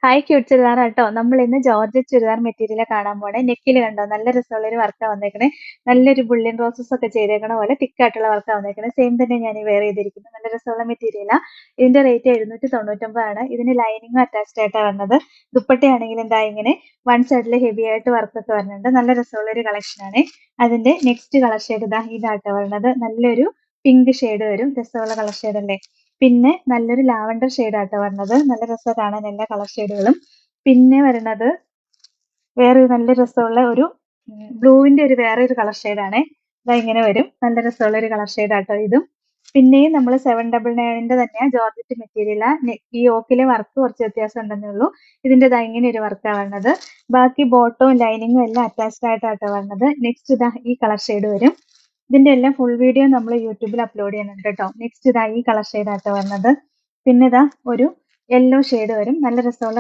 Hi cute ചുരിദാറാട്ടോ. നമ്മൾ ഇന്ന് georgette churidar മെറ്റീരിയലാ കാണാൻ പോണേ. നെക്കില് കണ്ടോ നല്ല രസമുള്ളൊരു വർക്കാ വന്നേക്കണേ. നല്ലൊരു ബുള്ളിയൻ റോസസ് ഒക്കെ ചെയ്തേക്കണ പോലെ തിക്കായിട്ടുള്ള വർക്കാ വന്നേക്കണേ. സെയിം തന്നെ ഞാൻ ഈ വെയർ ചെയ്തിരിക്കുന്നത്. നല്ല രസമുള്ള മെറ്റീരിയലാ. ഇതിന്റെ റേറ്റ് 799 ആണ്. ഇതിന് ലൈനിങ്ങും അറ്റാച്ച്ഡ് ആയിട്ടാ വന്നത്. ദുപ്പട്ടയാണെങ്കിൽ എന്താ ഇങ്ങനെ വൺ സൈഡിൽ ഹെവി ആയിട്ട് വർക്കൊക്കെ വരുന്നുണ്ട്. നല്ല രസമുള്ള ഒരു കളക്ഷൻ ആണ്. അതിന്റെ നെക്സ്റ്റ് കളർ ഷെയ്ഡ് ഇതാട്ടോ വരുന്നത്. നല്ലൊരു പിങ്ക് ഷെയ്ഡ് വരും. രസമുള്ള കളർ ഷെയ്ഡ് അല്ലേ. പിന്നെ നല്ലൊരു ലാവണ്ടർ ഷെയ്ഡാട്ടോ വരുന്നത്. നല്ല രസാ കാണാൻ എല്ലാ കളർ ഷെയ്ഡുകളും. പിന്നെ വരുന്നത് വേറൊരു നല്ല രസമുള്ള ഒരു ബ്ലൂവിന്റെ ഒരു വേറെ ഒരു കളർ ഷെയ്ഡാണേ. ഇതാ ഇങ്ങനെ വരും. നല്ല രസമുള്ള ഒരു കളർ ഷെയ്ഡാട്ടോ ഇതും. പിന്നെയും നമ്മൾ 799ന്റെ തന്നെയാ ജോർജറ്റ് മെറ്റീരിയലാ. ഈ യോക്കിലെ വർക്ക് കുറച്ച് വ്യത്യാസം ഉണ്ടെന്നേ ഉള്ളൂ. ഇതിന്റെ ദാ ഇങ്ങനെ ഒരു വർക്കാ വരുന്നത്. ബാക്കി ബോട്ടവും ലൈനിങ്ങും എല്ലാം അറ്റാച്ച്ഡ് ആയിട്ടാട്ടോ വരുന്നത്. നെക്സ്റ്റ് ഇതാ ഈ കളർ ഷെയ്ഡ് വരും. ഇതിന്റെ എല്ലാം ഫുൾ വീഡിയോ നമ്മൾ യൂട്യൂബിൽ അപ്ലോഡ് ചെയ്യുന്നുണ്ട് കേട്ടോ. നെക്സ്റ്റ് ഇതാ ഈ കളർ ഷെയ്ഡാട്ടോ വരുന്നത്. പിന്നെ ഇതാ ഒരു യെല്ലോ ഷെയ്ഡ് വരും. നല്ല രസമുള്ള